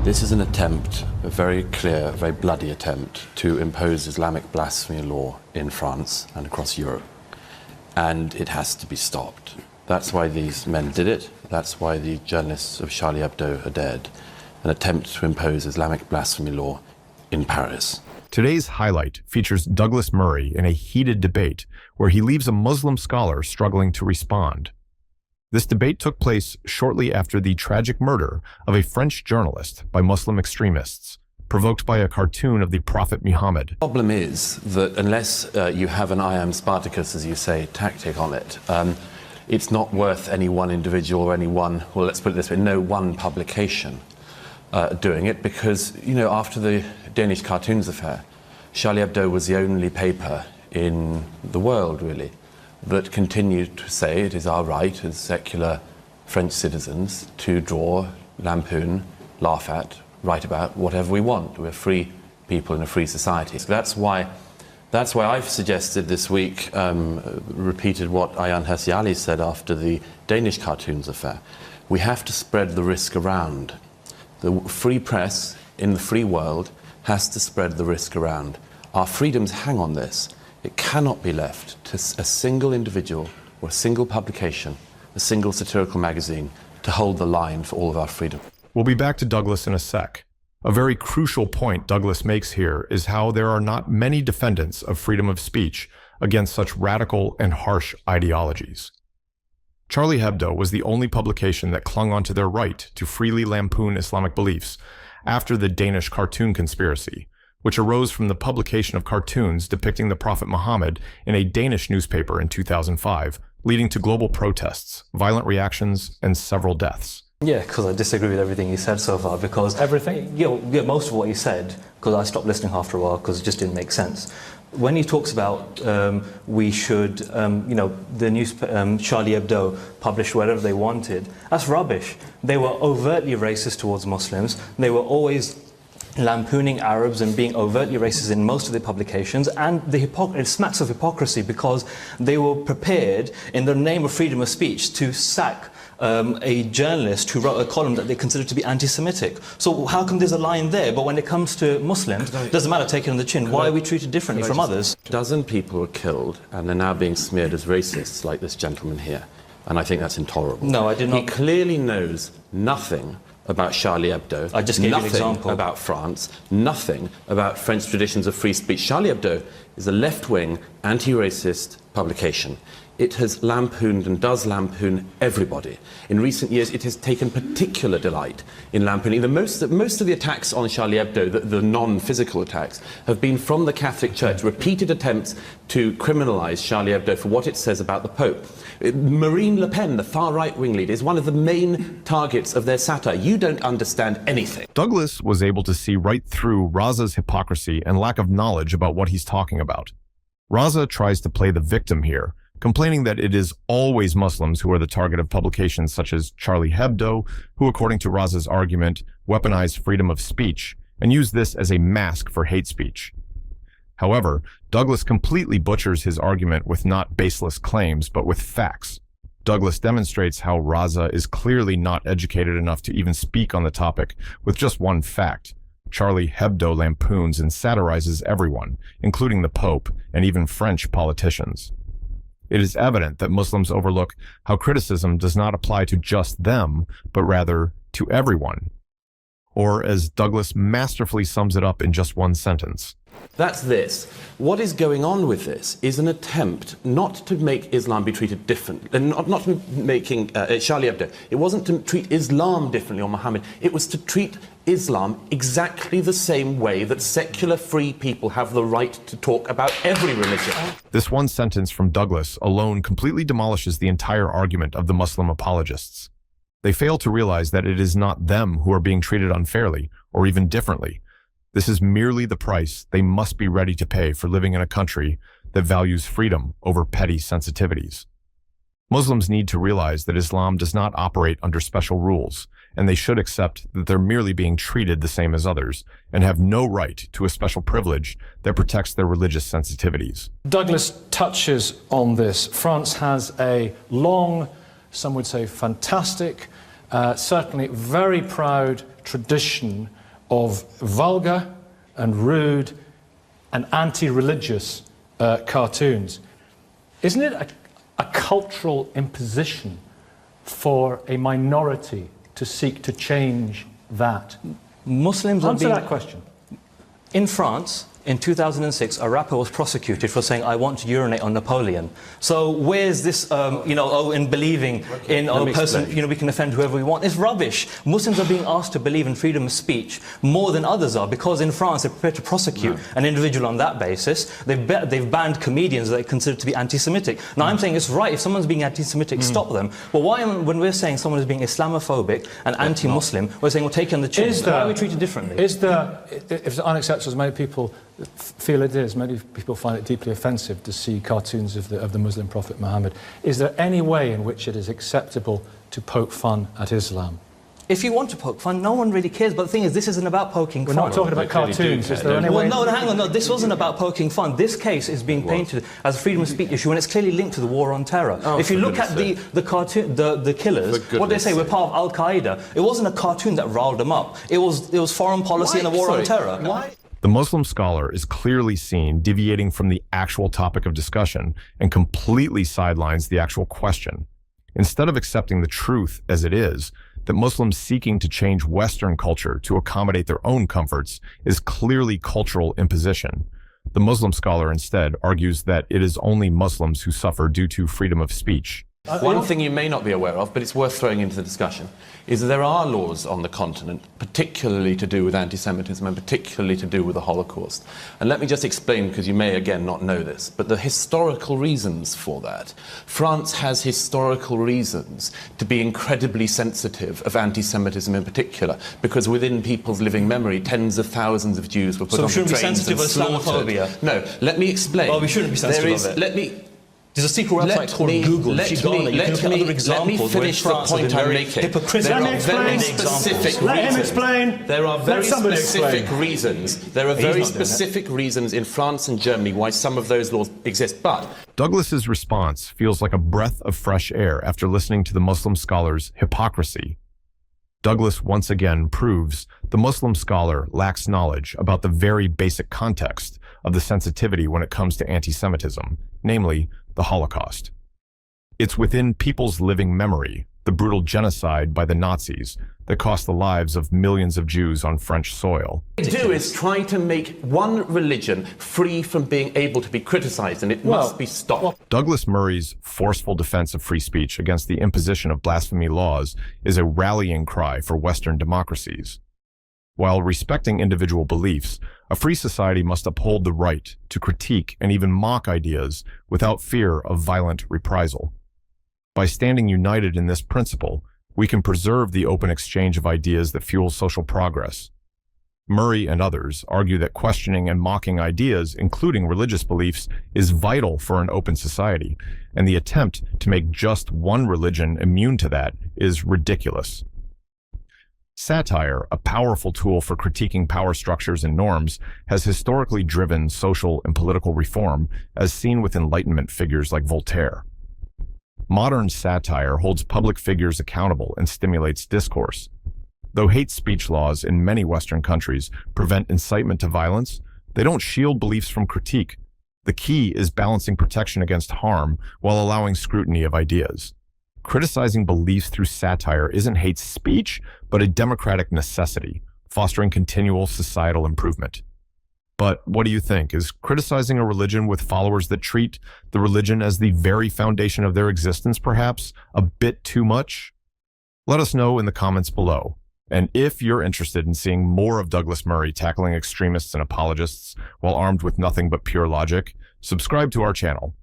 This is an attempt, a very clear, very bloody attempt, to impose Islamic blasphemy law in France and across Europe. And it has to be stopped. That's why these men did it. That's why the journalists of Charlie Hebdo are dead. An attempt to impose Islamic blasphemy law in Paris. Today's highlight features Douglas Murray in a heated debate where he leaves a Muslim scholar struggling to respond. This debate took place shortly after the tragic murder of a French journalist by Muslim extremists, provoked by a cartoon of the Prophet Muhammad. The problem is that unless you have an I am Spartacus, as you say, tactic on it, it's not worth any one individual or any one, well, let's put it this way, no one publication doing it, because, you know, after the Danish cartoons affair, Charlie Hebdo was the only paper in the world, really, that continued to say it is our right as secular French citizens to draw, lampoon, laugh at, write about whatever we want. We're free people in a free society. So that's why I've suggested this week, repeated what Ayaan Hirsi Ali said after the Danish cartoons affair. We have to spread the risk around. The free press in the free world has to spread the risk around. Our freedoms hang on this. It cannot be left to a single individual or a single publication, a single satirical magazine, to hold the line for all of our freedom. We'll be back to Douglas in a sec. A very crucial point Douglas makes here is how there are not many defendants of freedom of speech against such radical and harsh ideologies. Charlie Hebdo was the only publication that clung onto their right to freely lampoon Islamic beliefs after the Danish cartoon conspiracy, which arose from the publication of cartoons depicting the Prophet Muhammad in a Danish newspaper in 2005, leading to global protests, violent reactions, and several deaths. Yeah, because I disagree with everything you said so far, because... Everything? Yeah, most of what you said, because I stopped listening after a while, because it just didn't make sense. When he talks about we should, you know, the news, Charlie Hebdo published whatever they wanted, that's rubbish. They were overtly racist towards Muslims. They were always lampooning Arabs and being overtly racist in most of their publications, and it smacks of hypocrisy because they were prepared, in the name of freedom of speech, to sack a journalist who wrote a column that they considered to be anti-Semitic. So how come there's a line there, but when it comes to Muslims, it doesn't matter, take it on the chin. Why are we treated differently from others? A dozen people were killed, and they're now being smeared as racists, like this gentleman here. And I think that's intolerable. No, I did not. He clearly knows nothing about Charlie Hebdo, I just gave you an example. Nothing about France, nothing about French traditions of free speech. Charlie Hebdo is a left-wing, anti-racist publication. It has lampooned and does lampoon everybody. In recent years, it has taken particular delight in lampooning. Most of the attacks on Charlie Hebdo, the non-physical attacks, have been from the Catholic Church, repeated attempts to criminalize Charlie Hebdo for what it says about the Pope. Marine Le Pen, the far right-wing leader, is one of the main targets of their satire. You don't understand anything. Douglas was able to see right through Raza's hypocrisy and lack of knowledge about what he's talking about. Raza tries to play the victim here, complaining that it is always Muslims who are the target of publications such as Charlie Hebdo, who, according to Raza's argument, weaponize freedom of speech and use this as a mask for hate speech. However, Douglas completely butchers his argument with not baseless claims, but with facts. Douglas demonstrates how Raza is clearly not educated enough to even speak on the topic with just one fact. Charlie Hebdo lampoons and satirizes everyone, including the Pope and even French politicians. It is evident that Muslims overlook how criticism does not apply to just them, but rather to everyone. Or, as Douglas masterfully sums it up in just one sentence, that's this. What is going on with this is an attempt not to make Islam be treated different, and not making Charlie Hebdo. It wasn't to treat Islam differently or Muhammad. It was to treat Islam exactly the same way that secular free people have the right to talk about every religion. This one sentence from Douglas alone completely demolishes the entire argument of the Muslim apologists. They fail to realize that it is not them who are being treated unfairly or even differently. This is merely the price they must be ready to pay for living in a country that values freedom over petty sensitivities. Muslims need to realize that Islam does not operate under special rules, and they should accept that they're merely being treated the same as others and have no right to a special privilege that protects their religious sensitivities. Douglas touches on this. France has a long, some would say fantastic, certainly very proud tradition of vulgar and rude and anti-religious cartoons. Isn't it a cultural imposition for a minority to seek to change that? Muslims Answer that question. In France, in 2006, a rapper was prosecuted for saying, "I want to urinate on Napoleon." So where's this, in believing in a person, we can offend whoever we want? It's rubbish. Muslims are being asked to believe in freedom of speech more than others are, because in France they're prepared to prosecute an individual on that basis. They've banned comedians that they consider to be anti-Semitic. Now I'm saying it's right, if someone's being anti-Semitic, stop them. But when we're saying someone is being Islamophobic and anti-Muslim, we're saying, well, take on the chin. Why are we treated differently? If it's unacceptable, as many people feel it is, many people find it deeply offensive to see cartoons of the Muslim prophet Muhammad, is there any way in which it is acceptable to poke fun at Islam? If you want to poke fun, no one really cares. But the thing is, this isn't about poking fun. We're not talking about cartoons. Is there any way? Well, no, hang on. No, this wasn't about poking fun. This case is being painted as a freedom of speech issue, and it's clearly linked to the war on terror. If you look at the killers, what they say, we're part of Al Qaeda. It wasn't a cartoon that riled them up. It was foreign policy and a war on terror. Why? The Muslim scholar is clearly seen deviating from the actual topic of discussion and completely sidelines the actual question. Instead of accepting the truth as it is, that Muslims seeking to change Western culture to accommodate their own comforts is clearly cultural imposition. The Muslim scholar instead argues that it is only Muslims who suffer due to freedom of speech. One thing you may not be aware of, but it's worth throwing into the discussion, is that there are laws on the continent, particularly to do with anti-Semitism and particularly to do with the Holocaust. And let me just explain, because you may again not know this, but the historical reasons for that. France has historical reasons to be incredibly sensitive of anti-Semitism in particular, because within people's living memory, tens of thousands of Jews were put on trains and slaughtered. So we shouldn't be sensitive of Islamophobia? No, let me explain. Well, we shouldn't be sensitive of it. There's a secret website called Google. Let me finish the point I'm making. There are very specific reasons. There are very specific reasons. There are very specific reasons in France and Germany why some of those laws exist. But Douglas's response feels like a breath of fresh air after listening to the Muslim scholar's hypocrisy. Douglas once again proves the Muslim scholar lacks knowledge about the very basic context of the sensitivity when it comes to anti-Semitism, namely the Holocaust. It's within people's living memory, the brutal genocide by the Nazis that cost the lives of millions of Jews on French soil. What they do is try to make one religion free from being able to be criticized, and it must be stopped. Douglas Murray's forceful defense of free speech against the imposition of blasphemy laws is a rallying cry for Western democracies. While respecting individual beliefs, a free society must uphold the right to critique and even mock ideas without fear of violent reprisal. By standing united in this principle, we can preserve the open exchange of ideas that fuel social progress. Murray and others argue that questioning and mocking ideas, including religious beliefs, is vital for an open society, and the attempt to make just one religion immune to that is ridiculous. Satire, a powerful tool for critiquing power structures and norms, has historically driven social and political reform, as seen with Enlightenment figures like Voltaire. Modern satire holds public figures accountable and stimulates discourse. Though hate speech laws in many Western countries prevent incitement to violence, they don't shield beliefs from critique. The key is balancing protection against harm while allowing scrutiny of ideas. Criticizing beliefs through satire isn't hate speech, but a democratic necessity, fostering continual societal improvement. But what do you think? Is criticizing a religion with followers that treat the religion as the very foundation of their existence perhaps a bit too much? Let us know in the comments below. And if you're interested in seeing more of Douglas Murray tackling extremists and apologists while armed with nothing but pure logic, subscribe to our channel.